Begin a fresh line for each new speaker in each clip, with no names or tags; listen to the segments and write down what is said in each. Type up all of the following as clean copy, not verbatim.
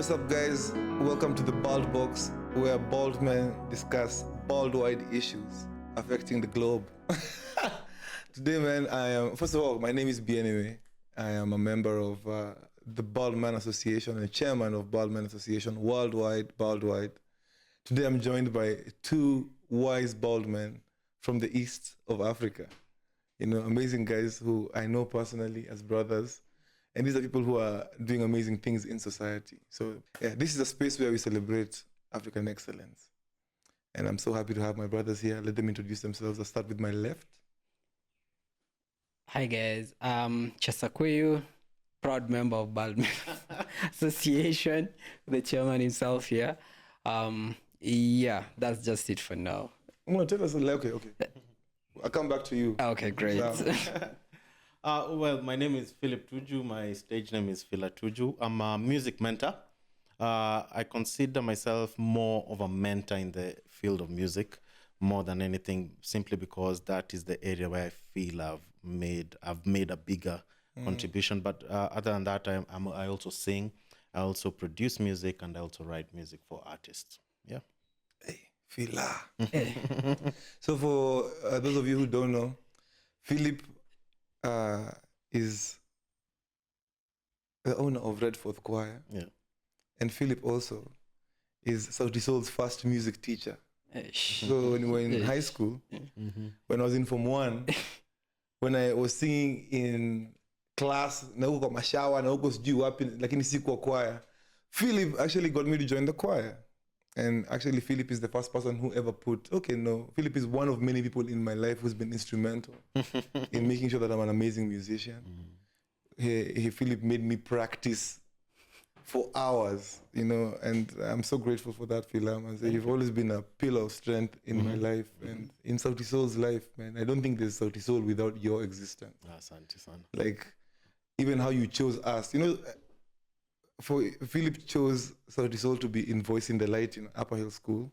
what's up, guys? Welcome to the Bald Box, where bald men discuss bald-wide issues affecting the globe. Today, man, first of all, my name is E01. I am a member of the Bald Man Association and chairman of Bald Man Association worldwide, bald-wide. Today, I'm joined by two wise bald men from the east of Africa. You know, amazing guys who I know personally as brothers. And these are people who are doing amazing things in society. So yeah, this is a space where we celebrate African excellence. And I'm so happy to have my brothers here. Let them introduce themselves. I'll start with my left.
Hi guys, Chasakuyu, proud member of Baldman Association, the chairman himself here. Yeah, that's just it for now.
I'm gonna tell us, okay. I'll come back to you.
Okay, great.
Well, my name is Philip Tuju. My stage name is Phila Tuju. I'm a music mentor. I consider myself more of a mentor in the field of music, more than anything, simply because that is the area where I feel I've made a bigger contribution. But other than that, I also sing, I also produce music, and I also write music for artists. Yeah.
Hey, Phila. So for those of you who don't know, Philip is the owner of Redforth Choir.
Yeah.
And Philip also is Sauti Soul's first music teacher.
Ish.
So when we were in high school, when I was in Form 1, when I was singing in class, na huko kwa mashawa, na huko sijui wapi, lakini sikuwa choir, Philip actually got me to join the choir. And actually, Philip is the first person who ever Philip is one of many people in my life who's been instrumental in making sure that I'm an amazing musician. Philip made me practice for hours, you know, and I'm so grateful for that, Philip. You've always been a pillar of strength in my life and in Sauti Soul's life, man. I don't think there's Sauti Soul without your existence.
Asante sana.
Like, even how you chose us, you know, for Philip chose Sauti Soul to be in Voice in the Light in Upper Hill School.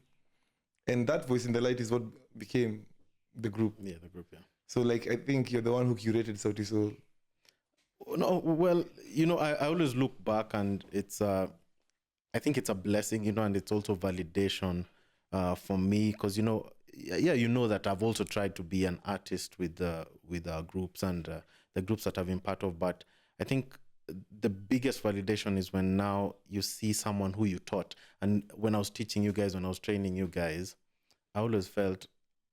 And that Voice in the Light is what became the group.
Yeah, the group, yeah.
So, like, I think you're the one who curated Sauti Soul.
No, well, you know, I always look back, and I think it's a blessing, you know, and it's also validation for me, because, you know, you know that I've also tried to be an artist with our groups and the groups that I've been part of. But I think the biggest validation is when now you see someone who you taught. And when I was teaching you guys, when I was training you guys, I always felt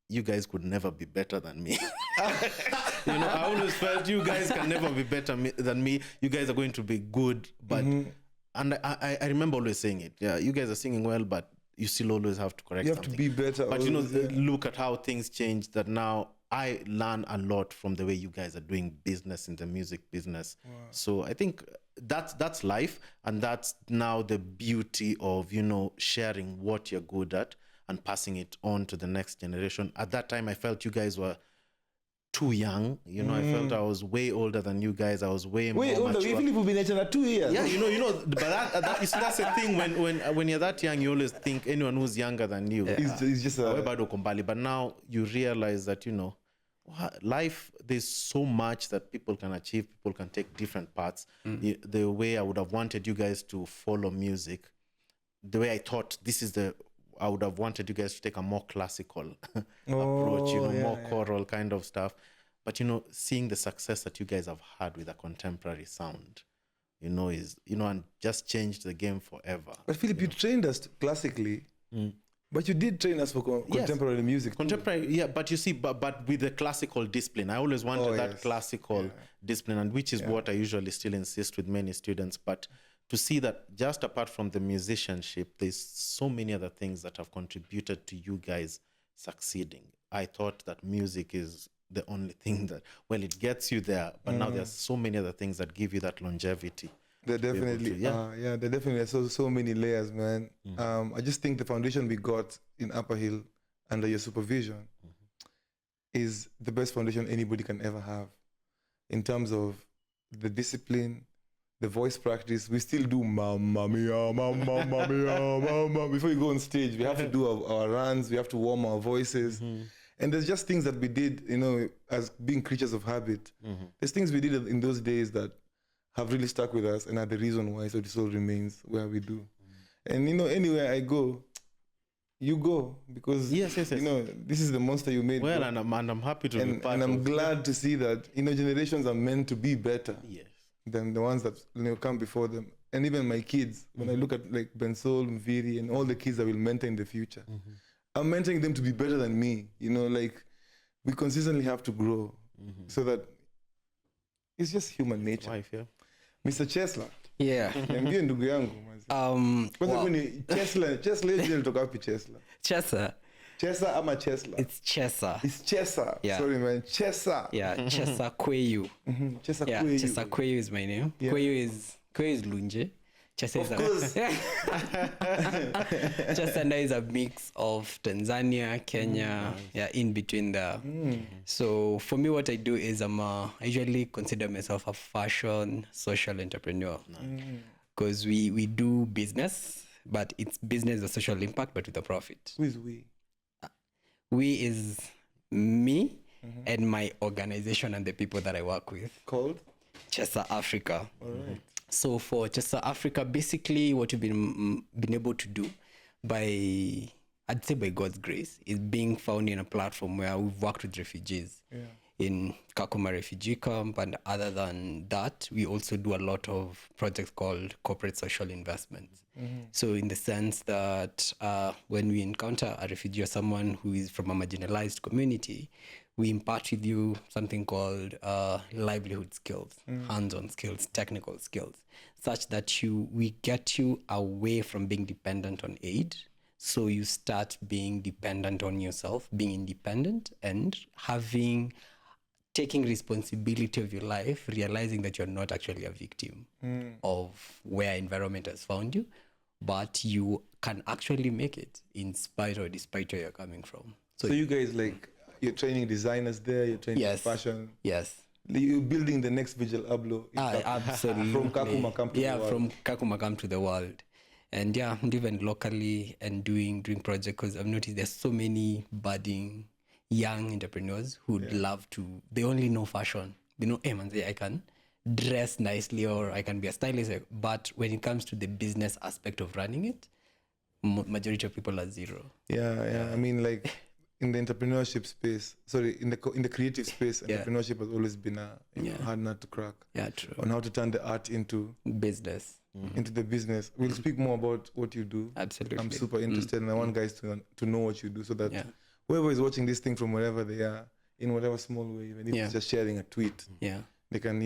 you guys could never be better than me. You know, I always felt you guys can never be better than me. You guys are going to be good, but and I remember always saying it. Yeah, you guys are singing well, but you still always have to correct something.
You have to be better.
But always, you know, look at how things changed. That now I learn a lot from the way you guys are doing business in the music business. Wow. So I think that's life, and that's now the beauty of, you know, sharing what you're good at and passing it on to the next generation. At that time, I felt you guys were too young, you know. I felt I was way older than you guys. I was way more
older.
mature.
Even if we've been at 2 years.
Yeah, you know. But that you see, that's the thing. When you're that young, you always think anyone who's younger than you
is just a.
But now you realize that, you know, life, there's so much that people can achieve. People can take different paths. The way I would have wanted you guys to follow music, the way I thought I would have wanted you guys to take a more classical approach, you know, more choral kind of stuff. But, you know, seeing the success that you guys have had with a contemporary sound, you know, and just changed the game forever.
But Philip, you trained us classically, but you did train us for contemporary music.
Contemporary, yeah, but you see, but with the classical discipline. I always wanted that classical discipline, and which is what I usually still insist with many students. But to see that just apart from the musicianship, there's so many other things that have contributed to you guys succeeding. I thought that music is the only thing that, well, it gets you there, but now there's so many other things that give you that longevity.
There definitely there definitely are so many layers, man. I just think the foundation we got in Upper Hill under your supervision is the best foundation anybody can ever have in terms of the discipline, the voice practice. We still do mamma mia, mamma mia, mamma. Before you go on stage, we have to do our runs, we have to warm our voices. And there's just things that we did, you know, as being creatures of habit. There's things we did in those days that have really stuck with us and are the reason why Sauti Sol remains where we do. And anywhere I go, you go, because
Yes.
this is the monster you made.
Well,
bro.
and I'm happy to be part
and I'm
of
glad to see that generations are meant to be better
Yes.
than the ones that come before them. And even my kids, when I look at like Bensol, Mviri, and all the kids I will mentor in the future, I'm mentoring them to be better than me. Like we consistently have to grow so that it's just human nature.
Wife, yeah.
Mr. Chesla,
Yeah.
niambie ndugu yangu. Kwanza kuni Chesla hiyo jina litoka wapi Chesla?
Chesa.
Chesa ama Chesla?
It's Chesa.
It's Chesa.
Yeah.
Sorry man, Chesa.
Yeah, Chesa Kweyu.
Chesa
Yeah,
Kweyu.
Chesa Kweyu is my name.
Yeah.
Kweyu is Lunje. Chesa
Of
is
course.
Chesa is a mix of Tanzania, Kenya, in between there. So for me, what I do is I usually consider myself a fashion social entrepreneur. Because we do business, but it's business of social impact, but with a profit.
Who is we?
We is me and my organization and the people that I work with.
Called?
Chesa Africa.
All right.
So for Chesa Africa, basically what we've been able to do I'd say by God's grace, is being found in a platform where we've worked with refugees in Kakuma refugee camp. And other than that, we also do a lot of projects called corporate social investments. So in the sense that when we encounter a refugee or someone who is from a marginalized community, we impart with you something called livelihood skills, hands-on skills, technical skills, such that we get you away from being dependent on aid. So you start being dependent on yourself, being independent, and taking responsibility of your life, realizing that you're not actually a victim of where environment has found you, but you can actually make it in spite or despite where you're coming from.
So you guys, like, you're training designers there, you're training fashion.
Yes.
You're building the next Vigil Ablo.
Absolutely.
From Kakuma Camp to the world.
From Kakuma Camp to the world. And and even locally and doing projects, because I've noticed there's so many budding young entrepreneurs who'd love to, they only know fashion. They know, hey man, I can dress nicely or I can be a stylist. But when it comes to the business aspect of running it, majority of people are zero.
Yeah. I mean, like, in the entrepreneurship space, in the creative space, entrepreneurship has always been a hard nut to crack.
Yeah, true.
On how to turn the art into
business.
Into the business. We'll speak more about what you do.
Absolutely.
I'm super interested and I want guys to know what you do so that whoever is watching this thing from wherever they are, in whatever small way, even if it's just sharing a tweet, they can,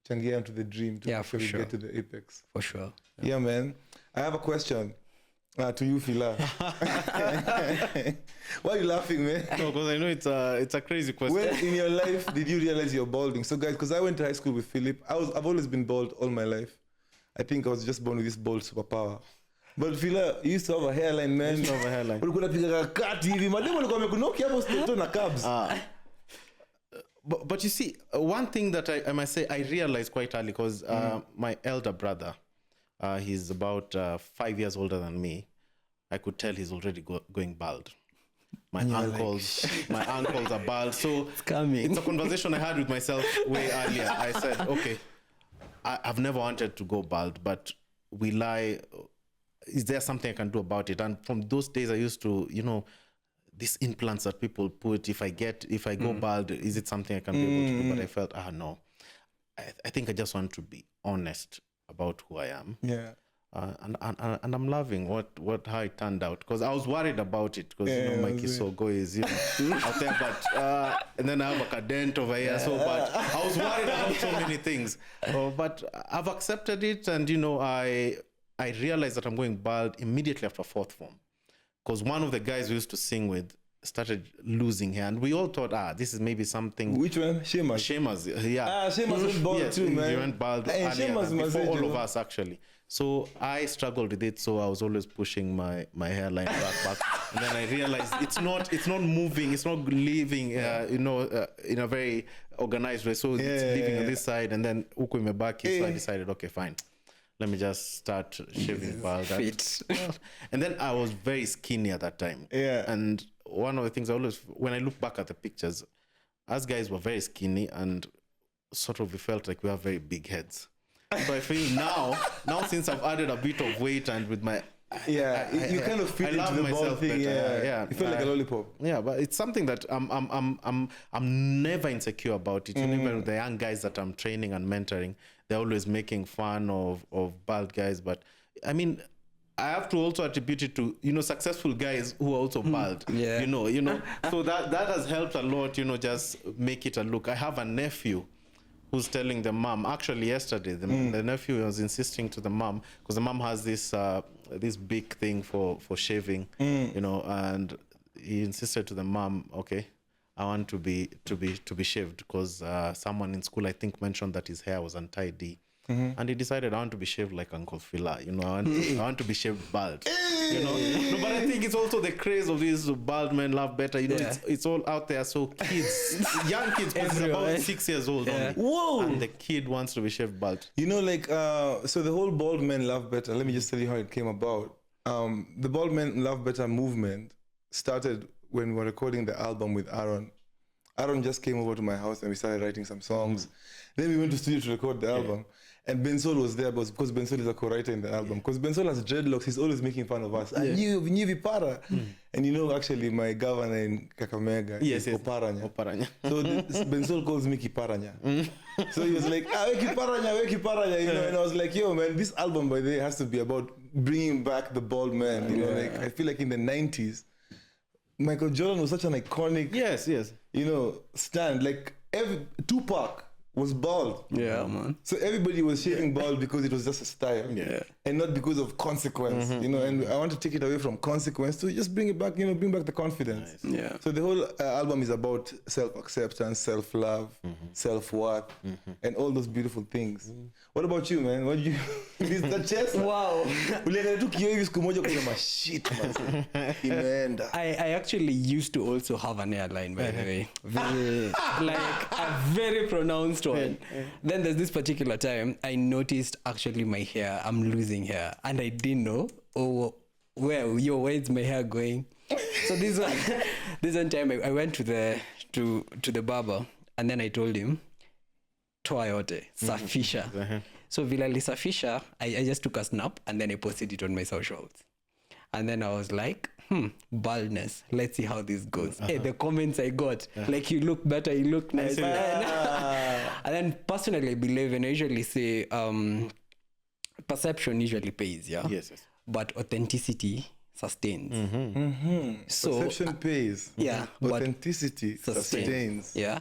changia into the dream to
for sure.
get to the apex.
For sure.
Yeah, man. I have a question. To you, Fila. Why are you laughing, man?
No, because I know it's a crazy question.
When in your life did you realize you're balding? So, guys, because I went to high school with Philip, I've always been bald all my life. I think I was just born with this bald superpower. But Fila, you used to have a hairline, man.
I used to have a hairline.
Ulikuwa unapiga kati hivi. Mademu walikuwa wamekunoki hapo stoto na cabs.
But you see, one thing that I must say, I realized quite early, because my elder brother, he's about 5 years older than me. I could tell he's already going bald. My uncles are bald. So it's a conversation I had with myself way earlier. I said, okay, I've never wanted to go bald, but is there something I can do about it? And from those days I used to, these implants that people put, if I go bald, is it something I can be able to do? But I felt, no. I think I just want to be honest about who I am.
Yeah.
And I'm loving how it turned out, because I was worried about it, because my Kisogo is out there, but and then I have a dent over here, but I was worried about so many things. But I've accepted it, and I realized that I'm going bald immediately after fourth form, because one of the guys we used to sing with started losing hair, and we all thought, this is maybe something.
Which one? Sheamus,
yeah.
Sheamus went bald too, man.
He went bald before all of us, actually. So I struggled with it, so I was always pushing my hairline back. And then I realized it's not moving, it's not leaving, in a very organized way. So it's leaving on this side, and then uku imebaki. So I decided, okay, fine. Let me just start shaving bald. And then I was very skinny at that time.
Yeah.
And one of the things when I look back at the pictures, us guys were very skinny, and sort of we felt like we have very big heads. So I feel now since I've added a bit of weight and with my
you kind of fit into the ball thing.
Yeah,
you feel like a lollipop.
Yeah, but it's something that I'm never insecure about it. Even with the young guys that I'm training and mentoring, they're always making fun of bald guys. But I mean, I have to also attribute it to, successful guys who are also bald.
Yeah.
So that has helped a lot. Just make it a look. I have a nephew who's telling the mom, actually yesterday, the nephew was insisting to the mom, because the mom has this big thing for shaving, and he insisted to the mom, okay, I want to be shaved, because someone in school, I think, mentioned that his hair was untidy. And he decided, I want to be shaved like Uncle Fila, I want to be shaved bald. No, but I think it's also the craze of these bald men love better. It's all out there. So kids, young kids, because he's about 6 years old only.
Whoa!
And the kid wants to be shaved bald.
So the whole bald men love better. Let me just tell you how it came about. The bald men love better movement started when we were recording the album with Aaron. Aaron just came over to my house and we started writing some songs. Then we went to studio to record the album. And Bensol was there because Bensol is a co-writer in the album. Because Bensol has dreadlocks, he's always making fun of us. And you vipara. And actually my governor in Kakamega is Oparanya. So Bensol calls me Kiparanya. So he was like, we Kiparanya. And I was like, yo, man, this album, by the way, has to be about bringing back the bald man. I feel like in the 90s, Michael Jordan was such an iconic, stand. Like Tupac was bald.
Yeah, man.
So everybody was shaving bald because it was just a style.
Yeah.
And not because of consequence, and I want to take it away from consequence to just bring it back, bring back the confidence.
Nice. Yeah.
So the whole album is about self-acceptance, self-love, self-worth, and all those beautiful things. What about you, man? What did you... Is the chest?
Wow. I actually used to also have an airline, by the way. Very, like a very pronounced one. Then there's this particular time I noticed actually my hair, I'm losing hair. And I didn't know, where's my hair going? So this one time I went to the barber and then I told him, toa yote, safisha. So vile safisha, I just took a snap and then I posted it on my socials. And then I was like, baldness. Let's see how this goes. Hey, the comments I got, like, you look better, you look nice. And then personally, I believe, and I usually say, perception usually pays, yeah?
Yes.
But authenticity sustains. So,
perception pays.
Yeah.
Authenticity sustains.
Yeah.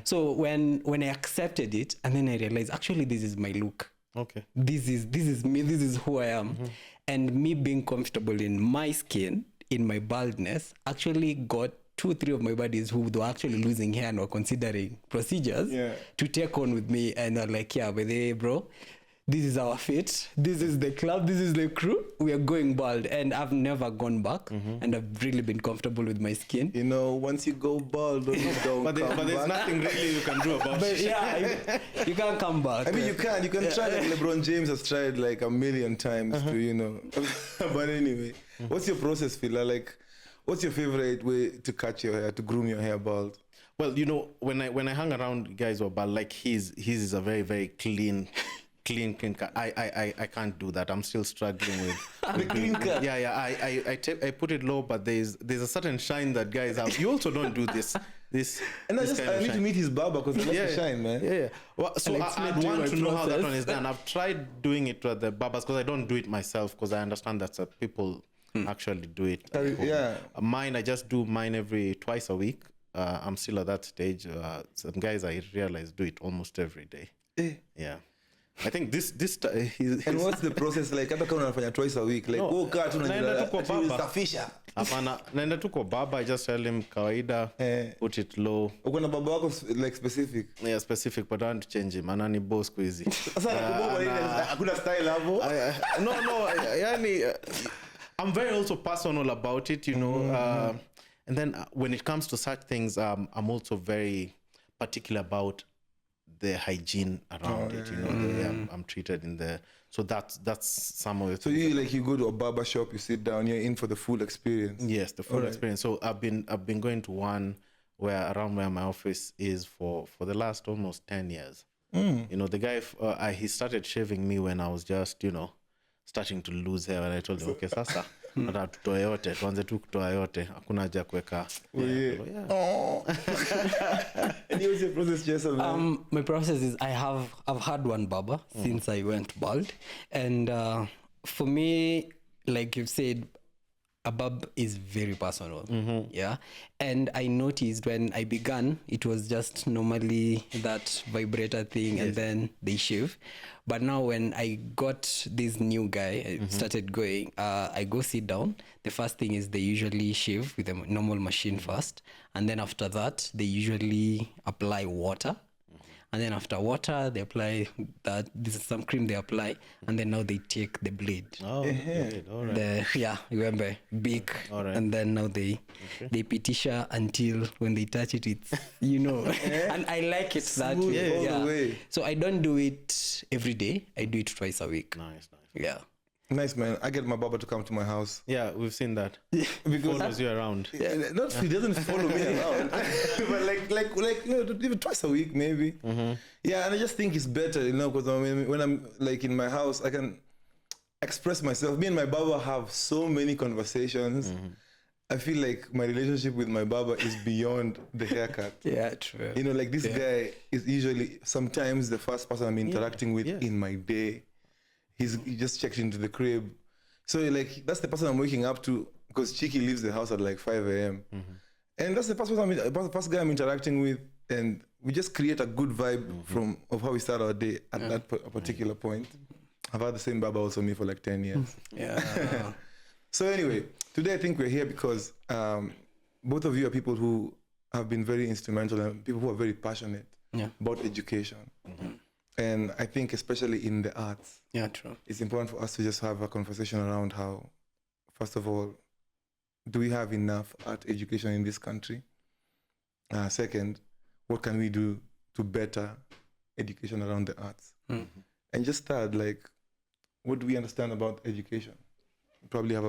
So
when I accepted it, and then I realized, actually, this is my look.
Okay.
This is me, this is who I am. And me being comfortable in my skin, in my baldness, actually got 2-3 of my buddies who were actually losing hair and were considering procedures to take on with me. And they're like, yeah, but hey, bro, this is our fit. This is the club. This is the crew. We are going bald. And I've never gone back. And I've really been comfortable with my skin.
Once you go bald, don't
but there's nothing really you can do about it.
Yeah, you can't come back.
I mean, you can try, like LeBron James has tried like a million times to, But anyway, what's your process, Phila? Like, what's your favorite way to cut your hair, to groom your hair bald?
Well, when I hang around guys who are bald, like his is a very, very clean cut. I can't do that. I'm still struggling with
the clean cut.
Yeah. I put it low, but there's a certain shine that guys have. You also don't do this.
And I need to meet his barber because I like the shine, man.
Yeah. Well, so I'd want to know how that one is done. I've tried doing it with the barbers because I don't do it myself because I understand that people actually do it. Mine, I just do mine every twice a week. I'm still at that stage. Some guys I realize do it almost every day. Yeah. I think this
and what's the process like? Hata kama unafanya twice a week, like
naenda tu kwa baba, I just tell him kawaida, put it low.
Uko na baba wako like specific?
Yeah, specific, but I want to change him. Anani boss quizy.
Sasa hakuna style hapo.
No, yani I'm very also personal about it, and then when it comes to such things, I'm also very particular about the hygiene around it, I'm treated in the, so that's some of it.
So you go to a barber shop, you sit down, you're in for the full experience.
Yes, the full experience. So I've been going to one around where my office is for the last almost 10 years. You know, the guy, he started shaving me when I was just, you know, starting to lose hair, and I told him, okay, sasa nataka tutoe yote, tuanze tu kutoa yote, hakuna haja kuweka.
And what's your process, Jason?
My process is I've had one barber since I went bald, and for me, like you've said, a barb is very personal. Yeah, and I noticed when I began, it was just normally that vibrator thing, and then they shave. But now when I got this new guy, I started going, I go sit down. The first thing is they usually shave with a normal machine first. And then after that, they usually apply water. And then after water, they apply that. This is some cream they apply. And then now they take the blade.
Oh, good. All right.
You remember, big.
All right.
And then now they petisha until when they touch it, it's, you know. And I like it that
Smooth
way.
all the way.
So I don't do it every day. I do it twice a week.
Nice.
Yeah.
Nice, man. I get my barber to come to my house.
Yeah, we've seen that.
Because
Follows you around.
Not he doesn't follow me around, but like you know, even twice a week maybe. Yeah, and I just think it's better, you know, because I mean, when I'm like in my house, I can express myself. Me and my barber have so many conversations. I feel like my relationship with my barber is beyond the haircut.
Yeah, true.
You know, like this guy is usually sometimes the first person I'm interacting with in my day. He just checked into the crib. So like that's the person I'm waking up to, because Chiki leaves the house at like 5 a.m. And that's the first guy I'm interacting with, and we just create a good vibe of how we start our day at that particular point. I've had the same barber also me for like 10 years.
Yeah.
So anyway, today I think we're here because both of you are people who have been very instrumental and people who are very passionate about education. And I think especially in the arts,
True.
it's important for us to just have a conversation around how, first of all, do we have enough art education in this country? Second, what can we do to better education around the arts? And just start, like, what do we understand about education? You probably have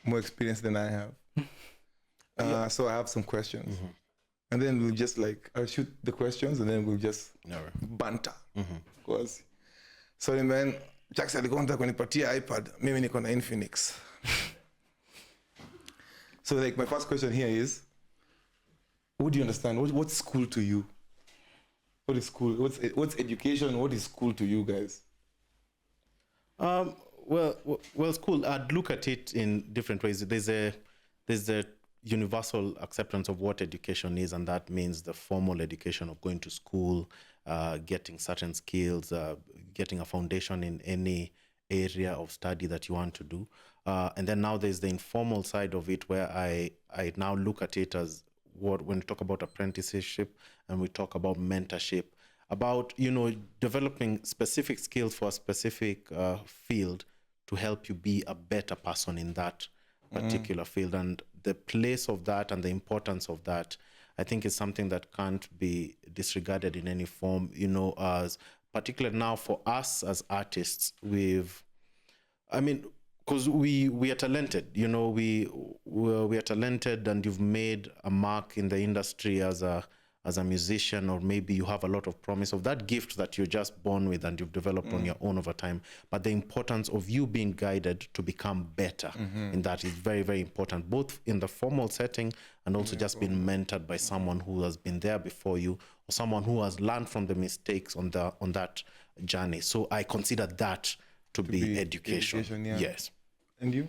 more experience than I have. So I have some questions. And then we'll just I'll shoot the questions and then we'll just banter. Because, sorry man, Jackson alikuwa anataka kunipatia iPad, mimi niko na Infinix. So like my first question here is, what do you understand? What's school to you? What is school? What's education? What is school to you guys?
Well, school, I'd look at it in different ways. There's a universal acceptance of what education is, and that means the formal education of going to school, getting certain skills, getting a foundation in any area of study that you want to do. And then now there's the informal side of it, where I now look at it as when we talk about apprenticeship and we talk about mentorship, about, you know, developing specific skills for a specific field to help you be a better person in that particular field. And the place of that and the importance of that, I think, is something that can't be disregarded in any form, you know, as particularly now for us as artists. Because we are talented, you know, we are talented, and you've made a mark in the industry as a musician, or maybe you have a lot of promise of that gift that you're just born with and you've developed on your own over time. But the importance of you being guided to become better in that is very, very important, both in the formal setting and also just being mentored by someone who has been there before you, or someone who has learned from the mistakes on that journey. So I consider that to be education. Yes.
And you?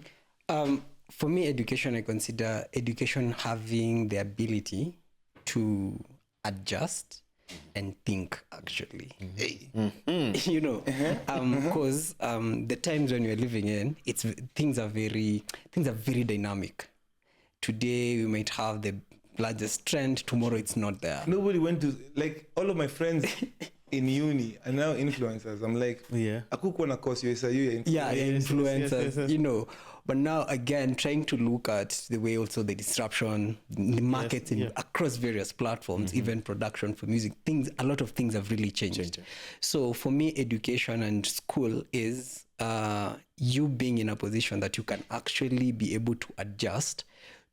For me, education, I consider education having the ability to adjust and think, actually. You know, because the times when we're living in, things are very dynamic. Today we might have the largest trend, tomorrow it's not there.
Nobody went to, like, all of my friends in uni are now influencers. I'm like, akukuwa na course USIU.
Influencers,
yes.
You know. But now again, trying to look at the way also the disruption, the markets across various platforms, even production for music, a lot of things have really changed. So for me, education and school is you being in a position that you can actually be able to adjust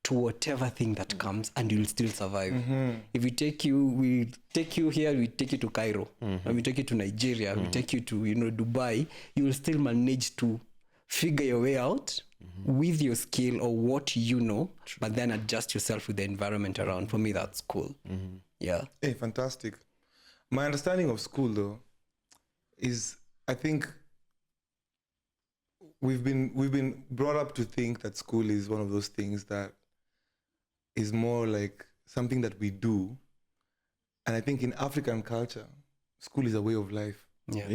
to whatever thing that comes, and you'll still survive. If we take you here, we take you to Cairo, and we take you to Nigeria, we take you to Dubai, you will still manage to figure your way out with your skill or what you know, but then adjust yourself with the environment around. For me, that's cool. Yeah.
Hey, fantastic. My understanding of school, though, is I think we've been brought up to think that school is one of those things that is more like something that we do. And I think in African culture, school is a way of life.
Yeah.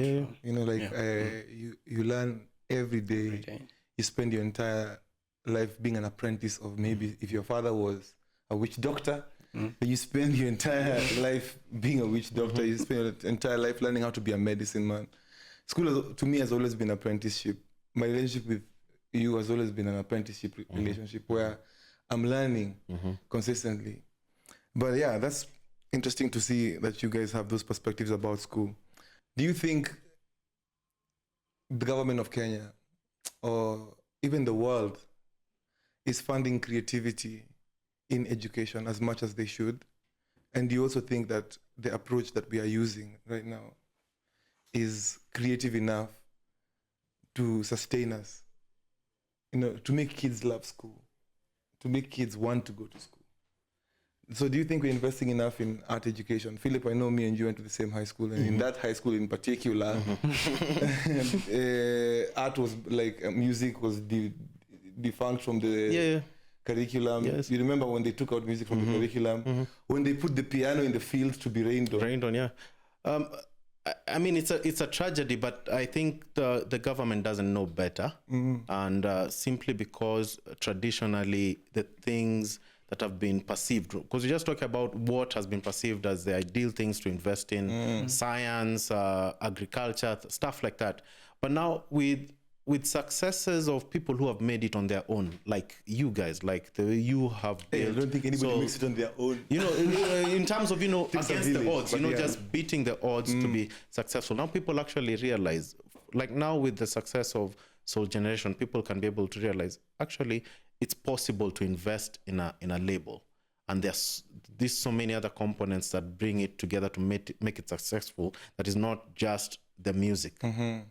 You learn every day. You spend your entire life being an apprentice of, maybe if your father was a witch doctor, you spend your entire life being a witch doctor. You spend your entire life learning how to be a medicine man. School, to me, has always been apprenticeship. My relationship with you has always been an apprenticeship relationship where I'm learning consistently. But yeah, that's interesting to see that you guys have those perspectives about school. Do you think the government of Kenya or even the world is funding creativity in education as much as they should? And do you also think that the approach that we are using right now is creative enough to sustain us, to make kids love school, to make kids want to go to school? So do you think we're investing enough in art education? Philip, I know me and you went to the same high school, and in that high school in particular, art was like, music was defunct from the curriculum. Yes. You remember when they took out music from the curriculum? When they put the piano in the field to be rained on?
Rained on, yeah. I mean, it's a tragedy, but I think the government doesn't know better. And simply because traditionally the things that have been perceived, because we just talk about what has been perceived as the ideal things to invest in, science, agriculture, stuff like that. But now with successes of people who have made it on their own, like you guys, you have built.
Hey, I don't think anybody makes it on their own.
In terms of, against the odds, just beating the odds to be successful. Now people actually realize, like now with the success of Soul Generation, people can be able to realize, actually, it's possible to invest in a label. And there's so many other components that bring it together to make it successful, that is not just the music.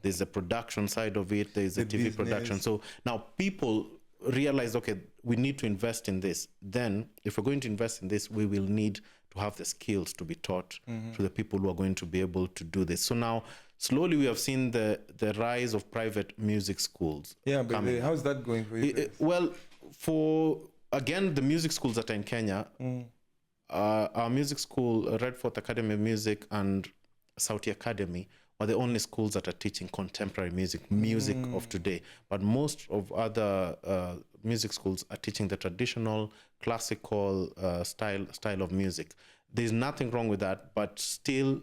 There's the production side of it, there's the TV production. So now people realize, okay, we need to invest in this. Then if we're going to invest in this, we will need to have the skills to be taught to the people who are going to be able to do this. So now slowly we have seen the rise of private music schools.
Yeah, but how's that going for you?
Well, for again, the music schools that are in Kenya, our music school, Redfort Academy of Music and Sauti Academy, are the only schools that are teaching contemporary music of today. But most of other music schools are teaching the traditional, classical style of music. There's nothing wrong with that, but still,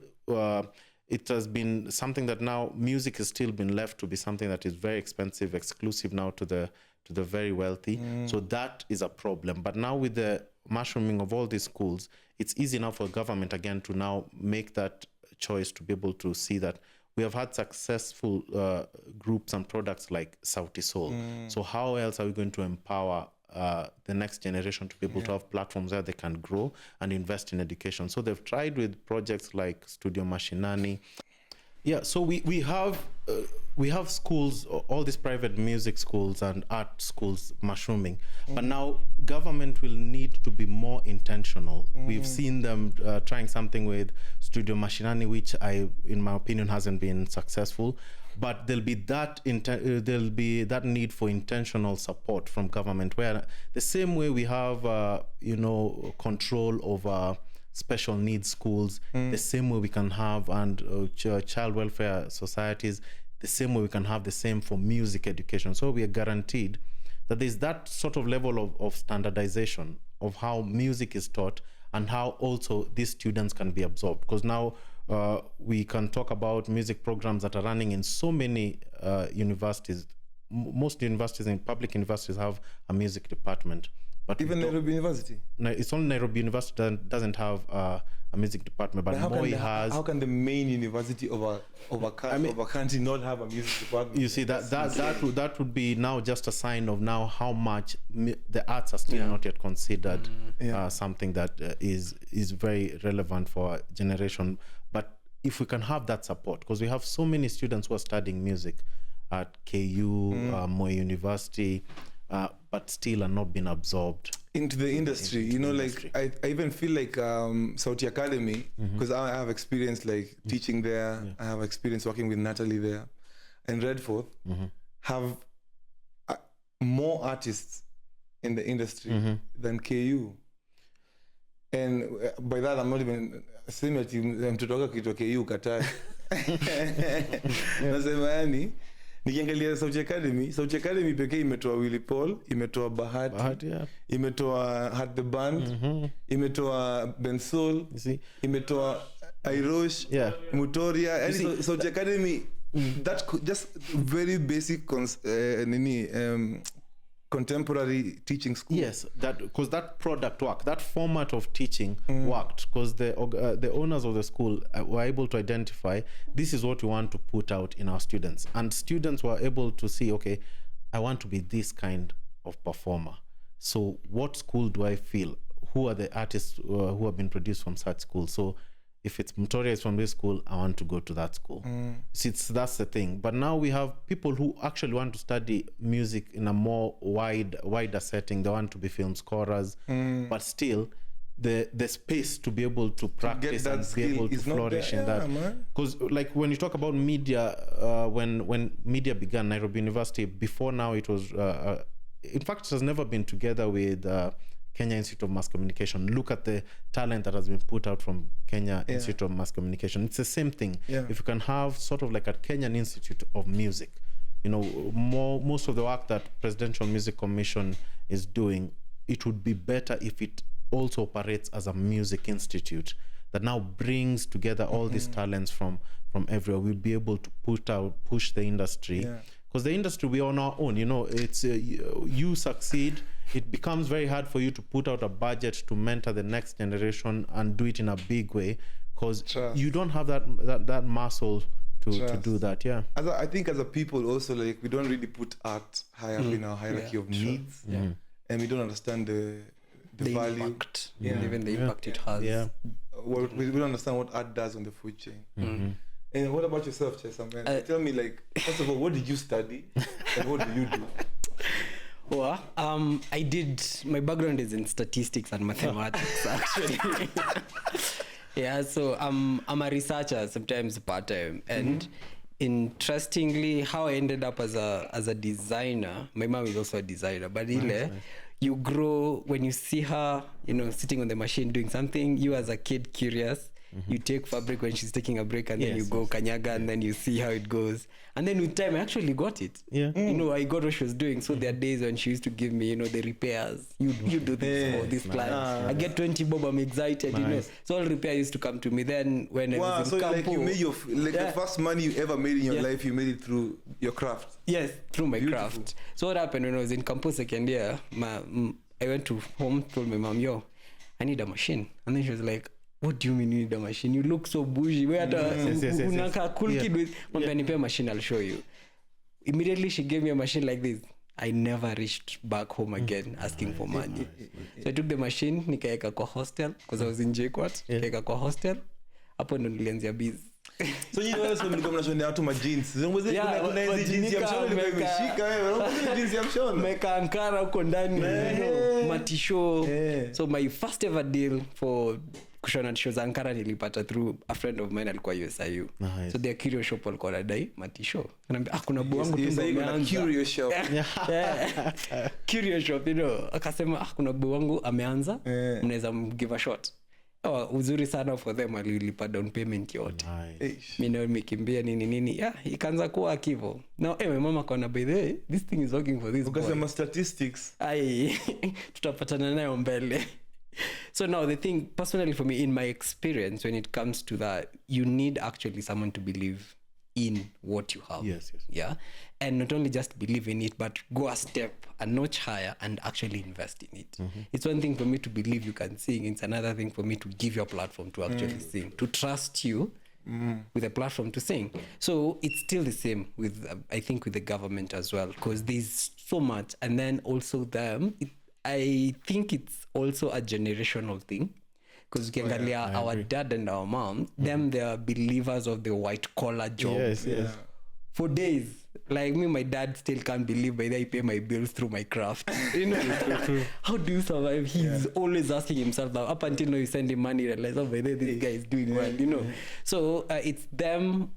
it has been something that now music has still been left to be something that is very expensive, exclusive now to the very wealthy. So that is a problem. But now with the mushrooming of all these schools, it's easy now for government again to now make that choice to be able to see that we have had successful groups and products like Sauti Soul. So how else are we going to empower the next generation to be able to have platforms where they can grow and invest in education? So they've tried with projects like Studio Mashinani. Yeah, so we have schools, all these private music schools and art schools mushrooming, but now government will need to be more intentional. We've seen them trying something with Studio Mashinani, which in my opinion, hasn't been successful. But there'll be that need for intentional support from government, where the same way we have control over special needs schools, the same way we can have, and child welfare societies, the same way we can have the same for music education. So we are guaranteed that there's that sort of level of standardization of how music is taught and how also these students can be absorbed. Because now we can talk about music programs that are running in so many universities. Most universities, in public universities, have a music department. But
Even Nairobi University.
It's only Nairobi University that doesn't have a music department, but Moi has.
How can the main university of a country not have a music department?
You see, that would be now just a sign of now how much the arts are still not yet considered something that is very relevant for our generation. But if we can have that support, because we have so many students who are studying music at KU, Moi University, but still are not being absorbed
into the industry. Like I even feel like Sauti Academy, because I have experience like teaching there. I have experience working with Natalie there, and Redforth have more artists in the industry than KU. And by that I'm not even saying that mtoto wako kitwa KU kataa. Nasema yani nikiangalia Sauti Academy pekee imetoa Willy Paul, imetoa Bahati, imetoa Hat the Band, imetoa Bensoul, imetoa Airosh, Mutoria. And Sauti Academy, that just very basic contemporary teaching school.
Yes, that because that product worked, that format of teaching worked, because the owners of the school were able to identify this is what we want to put out in our students, and students were able to see, okay, I want to be this kind of performer. So what school do I feel? Who are the artists who have been produced from such school? So if it's Mutoria is from this school, I want to go to that school. See, that's the thing. But now we have people who actually want to study music in a more wider setting. They want to be film scorers, but still the space to be able to practice and be able to flourish in that. Because like when you talk about media, when media began, Nairobi University, before now it was, in fact, it has never been together with Kenya Institute of Mass Communication. Look at the talent that has been put out from Kenya Institute of Mass Communication. It's the same thing. If you can have sort of like a Kenyan Institute of Music, most of the work that Presidential Music Commission is doing, it would be better if it also operates as a music institute that now brings together all these talents from everywhere. We'll be able to push the industry, because the industry, we're on our own. It's you succeed, it becomes very hard for you to put out a budget to mentor the next generation and do it in a big way, because you don't have that muscle to do that.
I think as a people also, like, we don't really put art high up in our hierarchy of needs, and we don't understand the value
impact, even the impact it has.
We don't understand what art does on the food chain. And what about yourself, Chesa? Tell me, like, first of all, what did you study and what do you do?
Well, I did, my background is in statistics and mathematics, actually. So I'm a researcher, sometimes part-time. And interestingly, how I ended up as a designer, my mom is also a designer, but you grow, when you see her, sitting on the machine doing something, you as a kid curious, you take fabric when she's taking a break, and then you go kanyaga, and then you see how it goes. And then with time, I actually got it. I got what she was doing. So there are days when she used to give me, the repairs. You do this for this client. I get 20 bob, I'm excited, So all repair used to come to me. Then when I was in Campo,
like you made the first money you ever made in your life, you made it through your craft. Yes,
through my craft. So what happened when I was in campus second year, I went to home, told my mom, I need a machine. And then she was like, what do you mean you need a machine? You look so bougie. Where unaka cool kid with nipe machine, I'll show you. Immediately she gave me a machine like this. I never reached back home again asking for money. So I took the machine, nikaeka kwa hostel, because I was in JKUAT, nikaeka kwa hostel. Hapo ndo nilianzia biz.
So mlikuwa mnashonea watu ma jeans. Kuna hizi jeans ya mshono imeshika wewe. Unaona jeans ya mshono?
Meka ankara huko ndani, matisho. So my first ever deal for kushona tisho za ankara nilipata through a friend of mine alikuwa USIU. So their curio shop walikuwa nadai matisho. Anambia kuna buwangu tumbo ameanza.
Curio shop.
Curio shop, akasema kuna buwangu ameanza, mnaweza give a shot. Uzuri sana for them, alilipa down payment yote. Mimi nimekimbia nini. Ikaanza kuwa akivo. Now my mama kaona, by the way, this thing is working for this boy.
Ukasema statistics.
Tutapatana nayo mbele. So now the thing, personally for me, in my experience, when it comes to that, you need actually someone to believe in what you have.
Yes.
Yeah. and not only just believe in it, but go a step, a notch higher, and actually invest in it. It's one thing for me to believe you can sing. It's another thing for me to give you a platform to actually sing, to trust you with a platform to sing. So it's still the same with, I think, with the government as well, because there's so much. And then also I think it's also a generational thing. Because our dad and our mom, them, they are believers of the white collar job.
Yes.
For days. Like me, my dad still can't believe by I pay my bills through my craft. You know, how do you survive? He's always asking himself that. Up until now, you send him money, realize, oh, by this guy is doing well, you know. So it's them,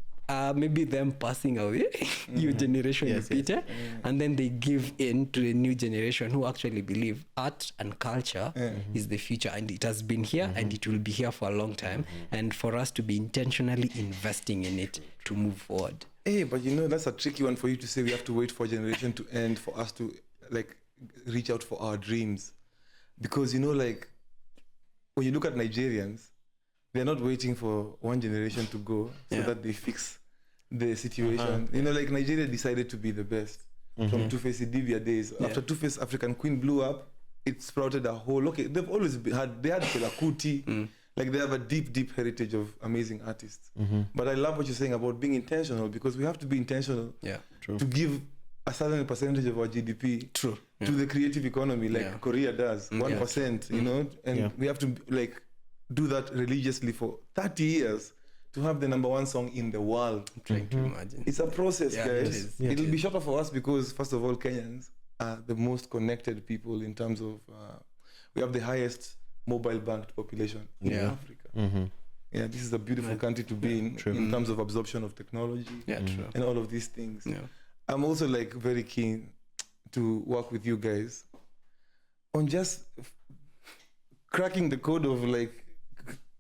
maybe them passing away, new generation repeated, and then they give in to the new generation who actually believe art and culture is the future, and it has been here and it will be here for a long time, and for us to be intentionally investing in it to move forward.
Hey, but you know, that's a tricky one for you to say we have to wait for a generation to end for us to like reach out for our dreams. Because, you know, like when you look at Nigerians, they're not waiting for one generation to go so that they fix the situation. You know, like Nigeria decided to be the best from Two-Face Idibia days. After Two-Face African Queen blew up, it sprouted a whole, they've always had Fela Kuti. Like they have a deep heritage of amazing artists. But I love what you're saying about being intentional, because we have to be intentional to give a certain percentage of our GDP to the creative economy, like Korea does, 1%, you know, and we have to like do that religiously for 30 years to have the number one song in the world.
I'm trying to imagine.
It's a process, guys. It'll be shorter for us because, first of all, Kenyans are the most connected people in terms of, we have the highest mobile banked population in Africa. Yeah, this is a beautiful country to be in terms of absorption of technology and all of these things. I'm also like very keen to work with you guys on just cracking the code of like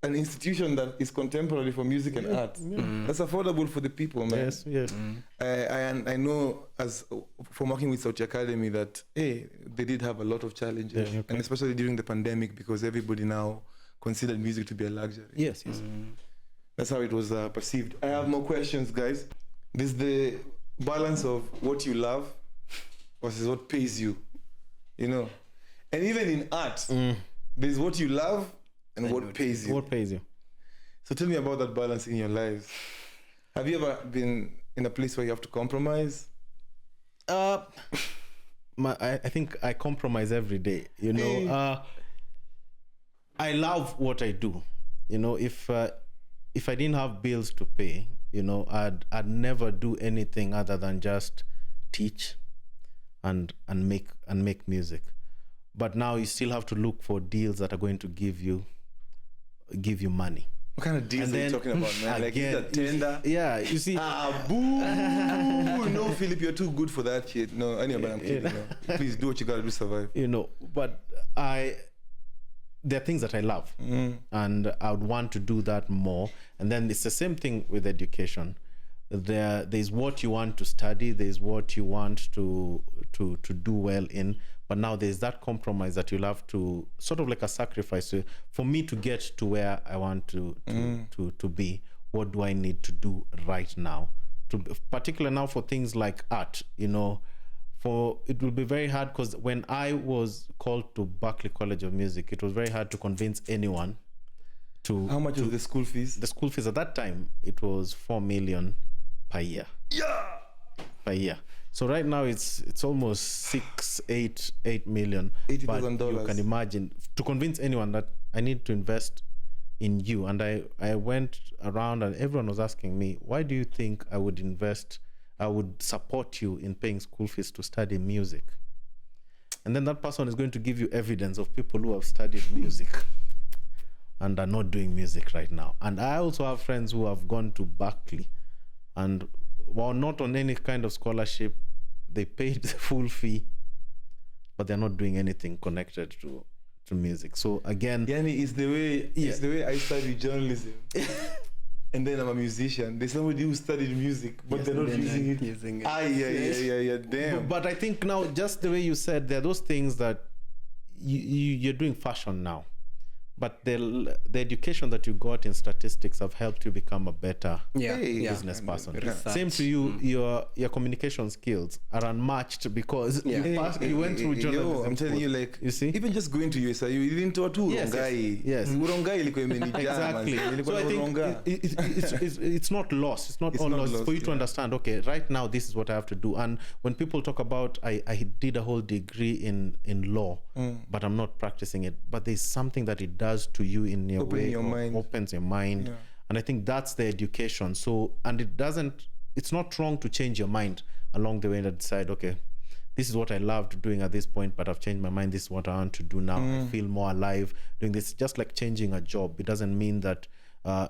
an institution that is contemporary for music and art. That's affordable for the people, man. I know as from working with Sauti Academy that they did have a lot of challenges, and especially during the pandemic, because everybody now considered music to be a luxury. That's how it was perceived. I have more questions, guys. There's the balance of what you love versus what pays you, you know. And even in art, there's what you love and what pays you.
What pays you?
So tell me about that balance in your lives. Have you ever been in a place where you have to compromise?
I think I compromise every day. You know, I love what I do. You know, if I didn't have bills to pay, you know, I'd never do anything other than just teach and make music. But now you still have to look for deals that are going to give you money.
What kind of deals are you talking about, man? Like is that tender?
Yeah, you see.
Boo! No, Philip, you're too good for that shit. No, anyway, I'm kidding. No. Please do what you gotta do to survive.
You know, but there are things that I love, and I would want to do that more. And then it's the same thing with education. There's what you want to study, there's what you want to do well in, but now there's that compromise that you'll have to sort of like a sacrifice for me to get to where I want to be. What do I need to do right now? Particularly now for things like art, you know, it will be very hard, because when I was called to Berkeley College of Music, it was very hard to convince anyone to.
How much was the school fees?
The school fees at that time, it was $4 million per year. Per year. So right now it's almost $8 million.
$80,000.
You can imagine, to convince anyone that I need to invest in you. And I went around and everyone was asking me, why do you think I would support you in paying school fees to study music? And then that person is going to give you evidence of people who have studied music and are not doing music right now. And I also have friends who have gone to Berkeley, and while not on any kind of scholarship, they paid the full fee, but they're not doing anything connected to music. So again,
Yani, it's the way I studied journalism. And then I'm a musician. There's somebody who studied music, but they're not using it. Yeah, damn.
But I think now, just the way you said, there are those things that you're doing fashion now. but the education that you got in statistics have helped you become a better business person. Same to you. Your communication skills are unmatched because you went through journalism.
I'm telling you, like, you see, even just going to USI, you didn't talk to Rongai.
Yes. Exactly. So I think it's not lost. It's not all lost. It's for you to understand, okay, right now this is what I have to do. And when people talk about I did a whole degree in law, but I'm not practicing it, but there's something that it does to you in your mind. Opens your mind. And I think that's the education. So, and it's not wrong to change your mind along the way and decide, okay, this is what I loved doing at this point, but I've changed my mind. This is what I want to do now. I feel more alive doing this. Just like changing a job. It doesn't mean that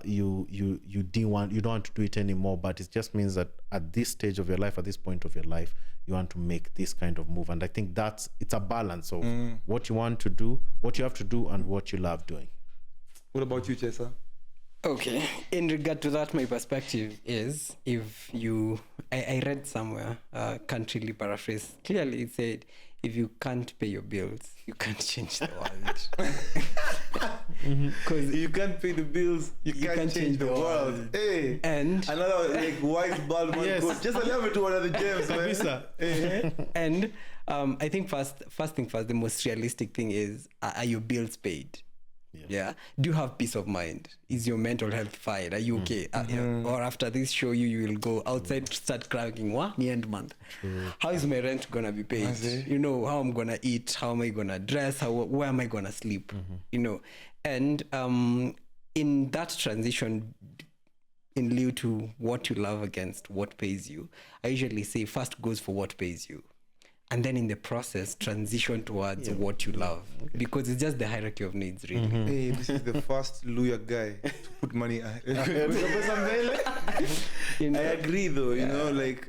you don't want to do it anymore, but it just means that at this stage of your life, at this point of your life, you want to make this kind of move. And I think it's a balance of what you want to do, what you have to do, and what you love doing.
What about you, Chesa?
Okay. In regard to that, my perspective is, if you, I read somewhere, can't really paraphrase. Clearly, it said, if you can't pay your bills, you can't change the world.
Because if you can't pay the bills, you can't change the world. Hey,
and
another like wise bald man quote. Just allow me to one of the gems, man. Hey.
And I think first thing first, the most realistic thing is, are your bills paid? Yeah. Do you have peace of mind? Is your mental health fine? Are you okay? Or after this show, you will go outside, start cracking. What? The end month. How is my rent gonna be paid? You know, how I'm gonna eat? How am I gonna dress? Where am I gonna sleep? You know, and in that transition, in lieu to what you love against what pays you, I usually say first goes for what pays you. And then in the process, transition towards what you love. Because it's just the hierarchy of needs, really.
Hey, this is the first lawyer guy to put money ahead. I agree, though, you know, like,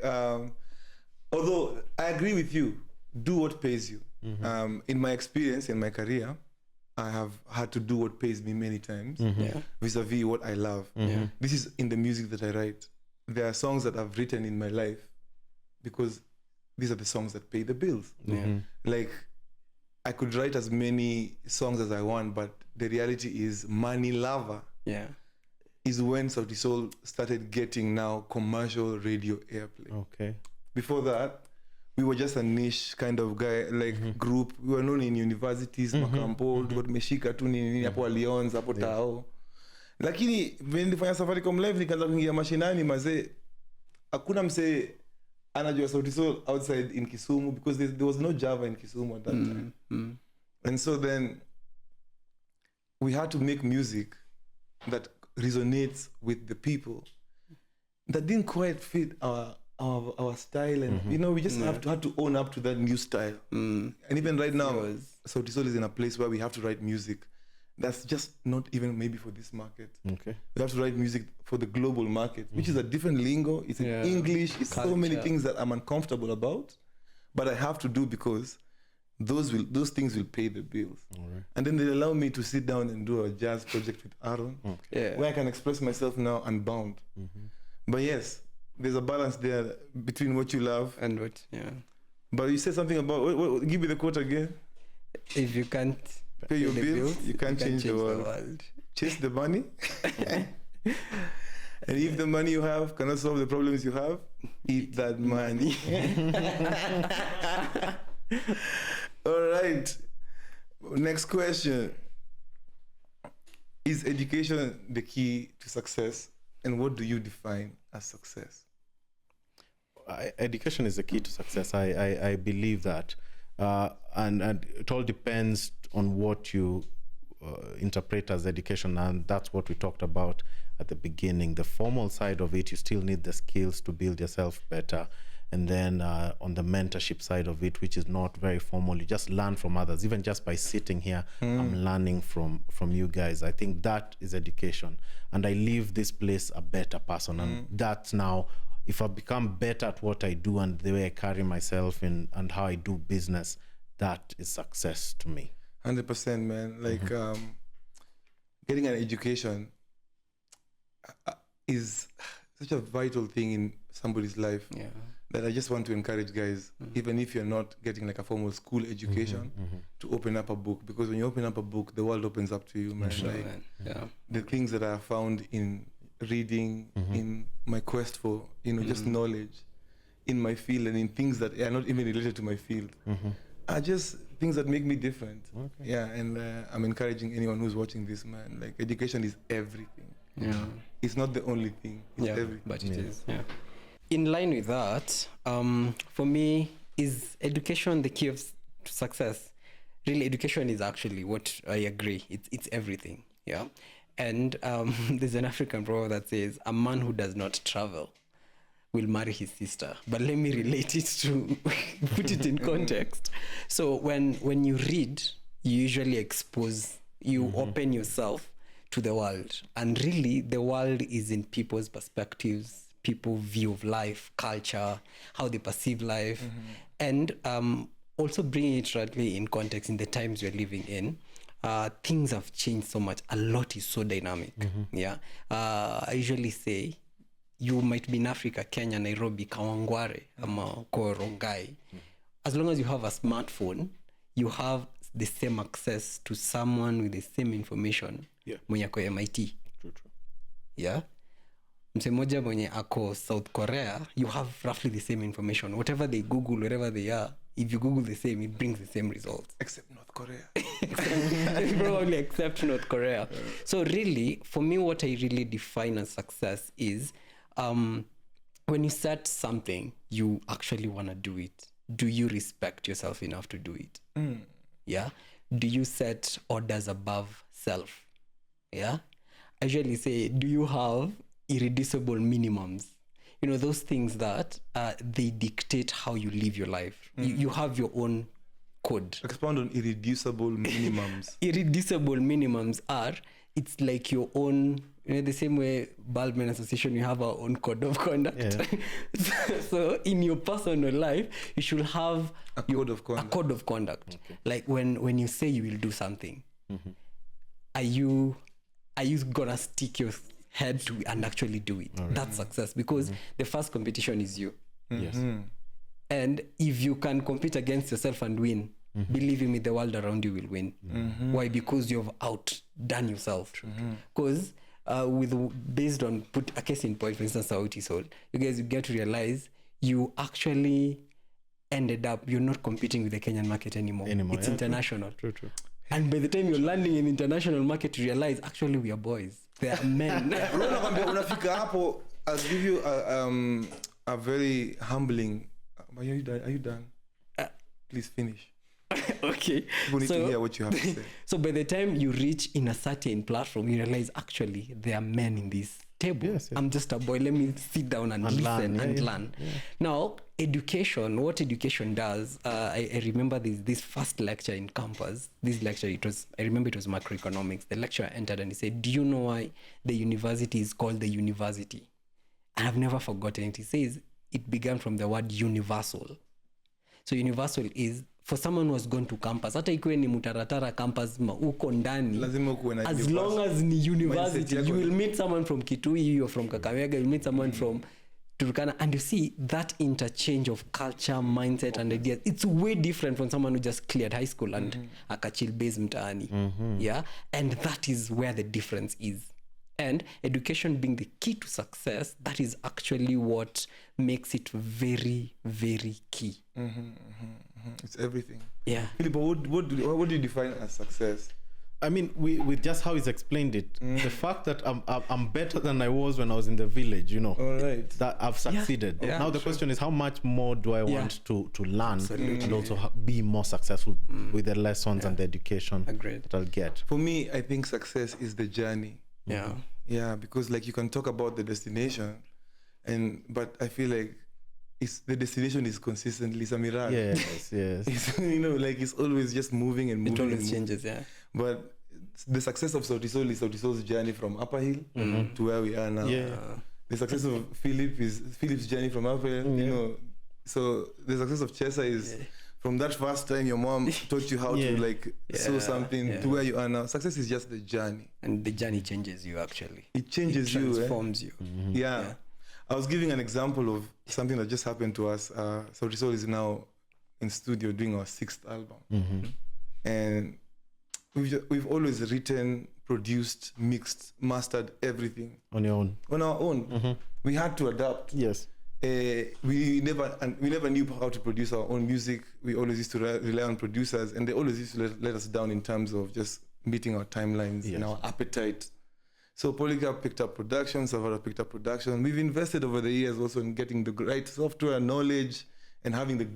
although I agree with you, do what pays you. In my experience, in my career, I have had to do what pays me many times, vis-a-vis what I love. This is in the music that I write. There are songs that I've written in my life because these are the songs that pay the bills. Like, I could write as many songs as I want, but the reality is Money Lover is when Sauti Sol started getting now commercial radio airplay. Okay. Before that, we were just a niche kind of guy, like group. We were known in universities, Makampo, tumeshika tu nini hapo Lions, hapo Tao. Lakini when nilifanya Safaricom Live nikaanza kuingia mashinani mazee, hakuna msee anajua Sauti Sol outside in Kisumu, because there was no Java in Kisumu at that time. And so then we had to make music that resonates with the people that didn't quite fit our style, and you know, we just had to own up to that new style. And even right now, Sauti Sol is in a place where we have to write music that's just not even maybe for this market. Okay. We have to write music for the global market, which is a different lingo. It's in English. It's culture. So many things that I'm uncomfortable about, but I have to do because those things will pay the bills. Right. And then they allow me to sit down and do a jazz project with Aaron, where I can express myself now unbound. But yes, there's a balance there between what you love
and what.
But you said something about what, give me the quote again.
If you can't
pay your bills, you can't change the world. Chase the money. And if the money you have cannot solve the problems you have, eat that money. All right. Next question. Is education the key to success? And what do you define as success?
Education is the key to success. I believe that. And it all depends on what you interpret as education, and that's what we talked about at the beginning. The formal side of it, you still need the skills to build yourself better. And then on the mentorship side of it, which is not very formal, you just learn from others. Even just by sitting here, I'm learning from you guys. I think that is education. And I leave this place a better person. And that's now, if I become better at what I do and the way I carry myself and how I do business, that is success to me.
100%, man. Like getting an education is such a vital thing in somebody's life. that I just want to encourage guys, even if you're not getting like a formal school education, to open up a book, because when you open up a book, the world opens up to you, man.
Sure,
Like,
man. Yeah.
the things that I found in reading, in my quest for, just knowledge in my field, and in things that are not even related to my field, are just things that make me different.
Okay.
Yeah, and I'm encouraging anyone who's watching this, man. Like, education is everything.
Yeah.
It's not the only thing. It's everything.
But it is. Yeah. In line with that, for me, is education the key of to success? Really, education is actually what I agree. It's everything. Yeah. And there's an African proverb that says, "A man who does not travel will marry his sister." But let me relate it to put it in context. So when you read, you usually you open yourself to the world, and really the world is in people's perspectives, people's view of life, culture, how they perceive life, and also bringing it rightly in context in the times we're living in. Things have changed so much. A lot is so dynamic. Yeah. I usually say, you might be in Africa, Kenya, Nairobi, Kawangware, ama Korongai. As long as you have a smartphone, you have the same access to someone with the same information. Mwenye ako MIT.
True.
Yeah. Mse moja mwenye ako South Korea, you have roughly the same information. Whatever they Google, wherever they are, if you Google the same, it brings the same results.
Except North Korea.
Probably except North Korea. So really, for me, what I really define as success is when you set something, you actually want to do it. Do you respect yourself enough to do it? Yeah. Do you set orders above self? Yeah. I usually say, do you have irreducible minimums? Those things that they dictate how you live your life. You have your own code.
Expand on irreducible minimums.
Irreducible minimums are, it's like your own, the same way Baldman Association, you have our own code of conduct. Yeah. So in your personal life, you should have
a code of conduct.
Okay. Like when you say you will do something, are you gonna stick your head to and actually do it? Right. That's success, because the first competition is you.
Yes.
And if you can compete against yourself and win, believe me, the world around you will win. Why? Because you've outdone yourself. Because based on, put a case in point, for instance, Sauti sold, you guys get to realize you actually ended up, you're not competing with the Kenyan market anymore. It's international.
True.
And by the time you're landing in the international market, you realize actually we are boys. They are men.
I'll give you a very humbling. Are you done? Please finish.
Okay.
People need to hear what you have to say.
So by the time you reach in a certain platform, you realize actually there are men in this table.
Yes.
I'm just a boy. Let me sit down and listen and learn. Yeah. Now, education, what education does, I remember this first lecture in campus. This lecture, I remember it was macroeconomics. The lecturer entered and he said, "Do you know why the university is called the university?" And I've never forgotten it. He says it began from the word universal. So universal is, for someone who has gone to campus, hata ikuwe ni Mutaratara campus uko ndani, as long as ni university, you will meet someone from Kitui or from Kakamega, you'll meet someone from Turkana, and you see that interchange of culture, mindset, and ideas. It's way different from someone who just cleared high school and akachil base mtaani. Yeah, and that is where the difference is. And education being the key to success, that is actually what makes it very, very key.
It's everything.
Yeah.
Philip, what do you define as success?
I mean, with just how he's explained it, the fact that I'm better than I was when I was in the village,
All right.
that I've succeeded.
Yeah,
now the question is, how much more do I want to learn and also be more successful with the lessons and the education that I'll get?
For me, I think success is the journey.
Yeah.
Yeah, because like you can talk about the destination, but I feel like the destination is consistently, it's a mirage.
Yes.
It's, it's always just moving and moving.
It always changes, yeah.
But the success of Sauti Sol is Sauti Sol's journey from Upper Hill to where we are now.
Yeah.
The success of Philip is Philip's journey from Upper Hill, So the success of Chesa is from that first time your mom taught you how to sew something to where you are now. Success is just the journey.
And the journey changes you, actually.
It changes
you. It transforms you.
Yeah. I was giving an example of something that just happened to us. Sauti is now in studio doing our 6th album. And we've always written, produced, mixed, mastered everything.
On your own.
On our own. We had to adapt.
Yes.
We never knew how to produce our own music. We always used to rely on producers, and they always used to let us down in terms of just meeting our timelines and our appetite. So Polycarp picked up production, Savara picked up production. We've invested over the years also in getting the right software knowledge and having the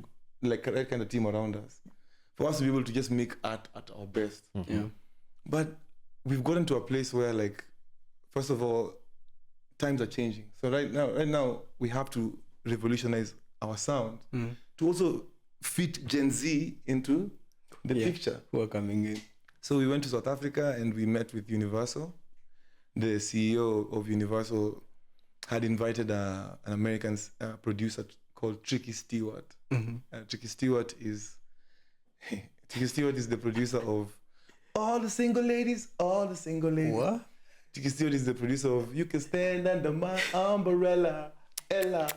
right kind of team around us for us to be able to just make art at our best. But we've gotten to a place where, like, first of all, times are changing. So right now we have to revolutionize our sound to also fit Gen Z into the picture.
Who are coming in.
So we went to South Africa and we met with Universal. The CEO of Universal had invited an American producer called Tricky Stewart. Tricky Stewart is the producer of All the Single Ladies.
What?
Tricky Stewart is the producer of You Can Stand Under My Umbrella. Ella.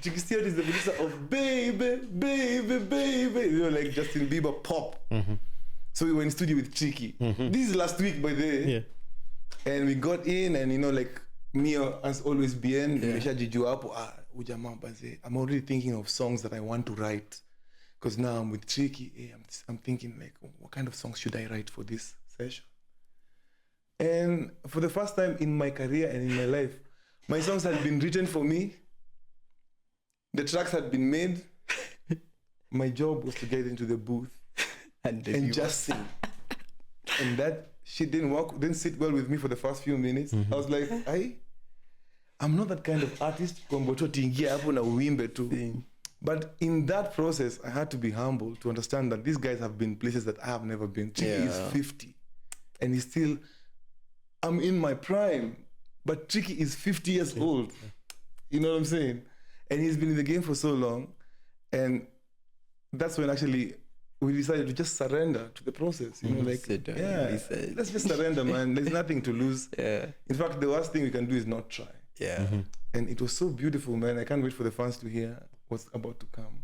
Tricky Stewart is the producer of Baby. You know, like Justin Bieber pop. So we were in studio with Tricky. This is last week, by the way.
Yeah.
And we got in, and you know, like me as always, Bien, I'm already thinking of songs that I want to write. Because now I'm with Tricky. I'm thinking, like, what kind of songs should I write for this session? And for the first time in my career and in my life, my songs had been written for me. The tracks had been made. My job was to get into the booth and just sing. And that shit didn't sit well with me for the first few minutes. I was like, I'm not that kind of artist. But in that process, I had to be humble to understand that these guys have been places that I have never been. Tricky is 50. And he's still, I'm in my prime. But Tricky is 50 years old. You know what I'm saying? And he's been in the game for so long. And that's when actually we decided to just surrender to the process. You know, like, let's just surrender, man. There's nothing to lose. In fact, the worst thing we can do is not try. And it was so beautiful, man. I can't wait for the fans to hear what's about to come.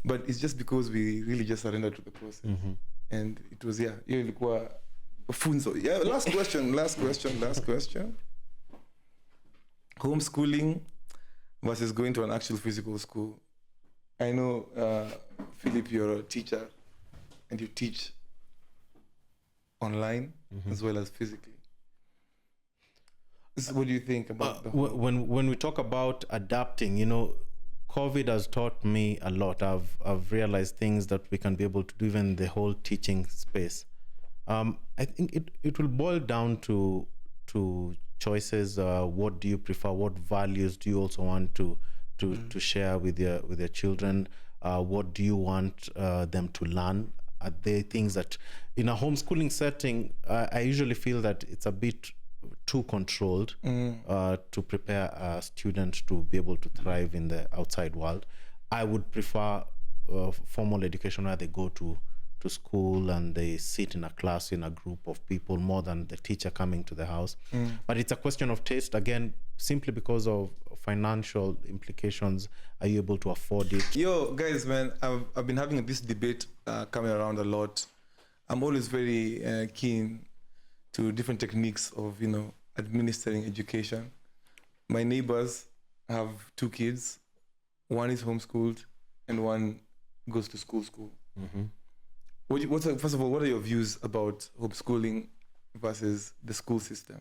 But it's just because we really just surrendered to the process. And it was, funzo. Last question. Homeschooling versus going to an actual physical school. I know, Philip, you're a teacher and you teach online as well as physically. So what do you think about
when we talk about adapting, you know, COVID has taught me a lot. I've realized things that we can be able to do even in the whole teaching space. I think it will boil down to choices. What do you prefer? What values do you also want to share with your children? What do you want them to learn? Are there things that in a homeschooling setting, I usually feel that it's a bit too controlled to prepare a student to be able to thrive in the outside world. I would prefer formal education where they go to school and they sit in a class in a group of people more than the teacher coming to the house. But it's a question of taste, again, simply because of financial implications. Are you able to afford it?
Yo, guys, man, I've been having this debate coming around a lot. I'm always very keen to different techniques of, you know, administering education. My neighbors have 2 kids. One is homeschooled and one goes to school. First of all, what are your views about homeschooling versus the school system?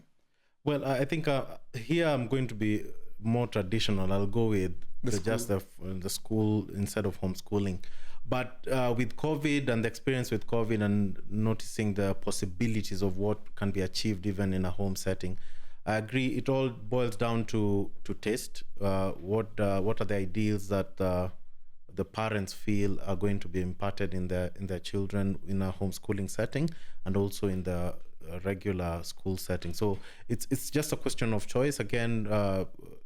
Well, I think here I'm going to be more traditional. I'll go with the school instead of homeschooling. But with COVID and the experience with COVID and noticing the possibilities of what can be achieved even in a home setting, I agree. It all boils down to taste. What are the ideals that the parents feel are going to be imparted in their children in a homeschooling setting and also in the regular school setting. So it's just a question of choice. Again,